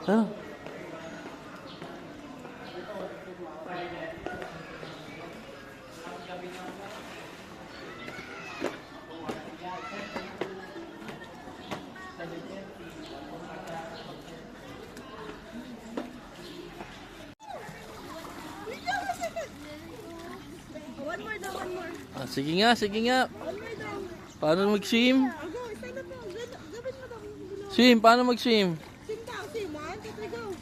Huh? One more daw, one more. Ah, sige nga, sige nga. One more daw. Paano mag-swim? Go, stand up now. Gawin mo daw. Swim, paano mag-swim? Swim daw, swim. 1, 2, 3, go.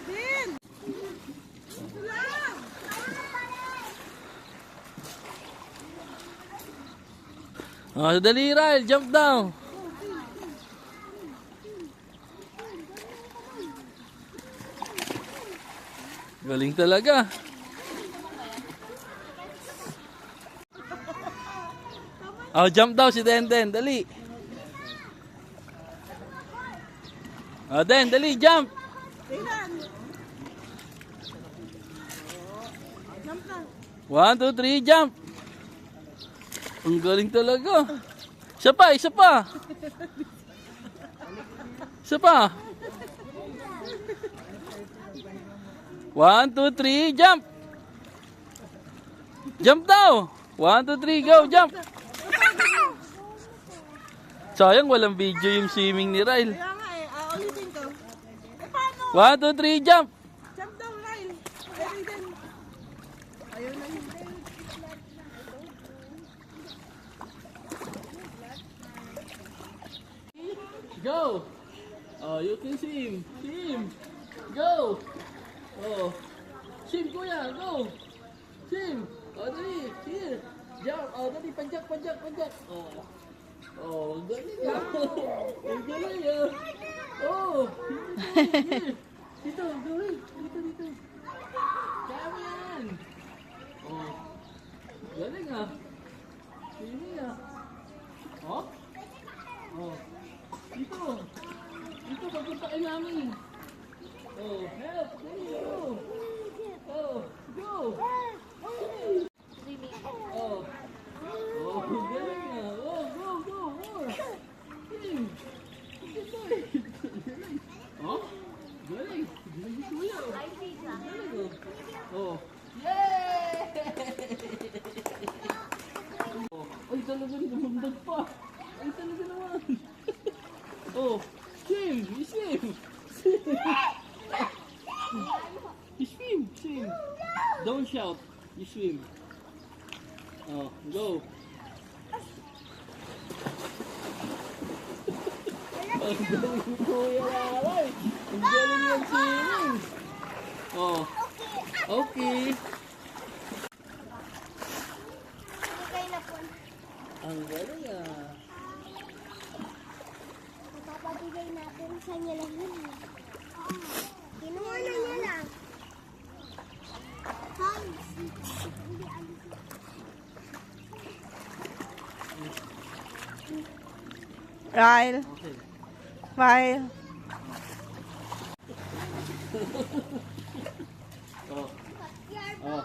Din! Ito lang! Ah, dali, Ryle, jump down. Galing talaga. Oh, jump daw si Denden, dali. Oh, Den, dali, jump. Tingnan! Jump lang. 1, 2, 3, jump. Ang galing talaga. Isa pa, isa pa. Isa pa. 1, 2, 3, jump. Jump daw. 1, 2, 3, go, jump. Sayang walang video yung swimming ni Ryle. Kaya nga eh, ulitin ko. Paano? 1, 2, 3, jump. Jump down, Ryle. Ayun din. Ayun na yun. Go. Oh, you can swim. Swim. Go. Oh. Swim, kuya. Go. Swim. Oh, dali. Here. Jump. Oh, dali. Panjak, panjak, panjak. Oh. Oh, ang galing ah. Ang galing ah. Oh. Here. Dito, gawin. Dito, dito. Kaya mo yan. Oh. Galing ah. Swimming ah. Oh. Oh. Dito. Dito, papunta kayo namin. Oh, help. Dali, go. Oh, go. Oh. Oh, galing ah. Oh, go, go, more. Galing. Galing. Oh, galing. Galing si Kuya. Galing oh. Oh. Yay! Oh, ay talaga lumundag pa. Ay talaga naman. Oh, swim! You swim! Swim! You swim! Swim! Don't shout! You swim! Oh, go! Ang galing ni Kuya Lalay! Ang galing yung swimming! Oh, okay! Ang galing ah! Papabigay natin sa niya lang yun. Kinuha na niya lang. Ryle. Okay. Ryle. Oh. Oh.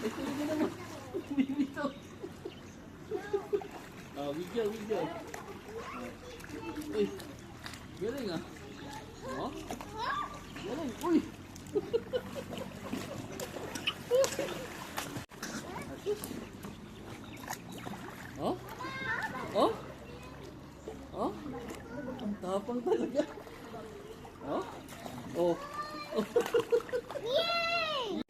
Ito naman. Bibito. Oh, video, video. Uy. Galing ah. Oh. Galing. Uy. Oh. Oh. Oh. Ang tapang talaga. Oh. Oh. Yay!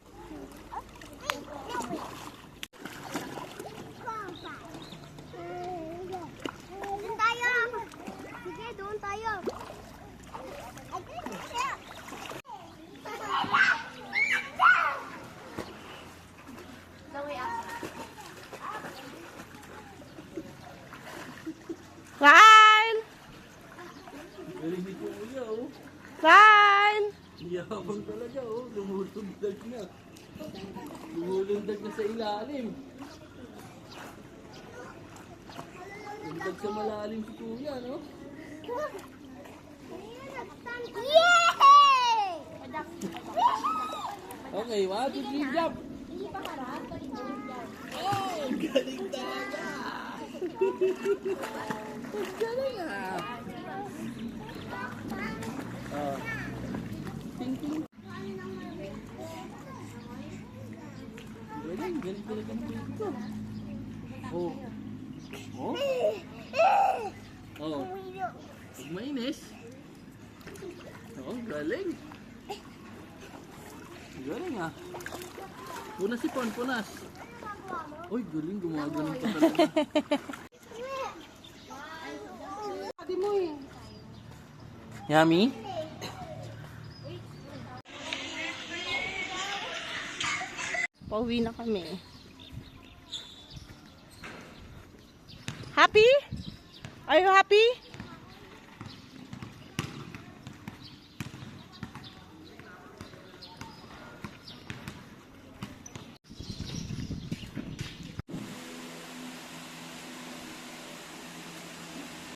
Doon tayo. Sige, doon tayo. Ryle! Galing ni Kuya oh. Ryle! Yan. Yabang talaga, oh. Lumulundag na. Lumulundag na sa ilalim. Lundag sa malalim si Kuya, no? Yay! Okay, 1, 2, 3, jump! Oh, galing talaga! Ang galing ah! Oh. Ting, ting. Galing, galing talaga ng baby ko. Oh. Oh? Oh. Pag mainis. Oh, galing. Galing ah. Punas si Pon, punas. Uy, galing, gumagaling pa talaga. Sabi mo eh. Yummy? Pauwi na kami. Happy? Are you happy?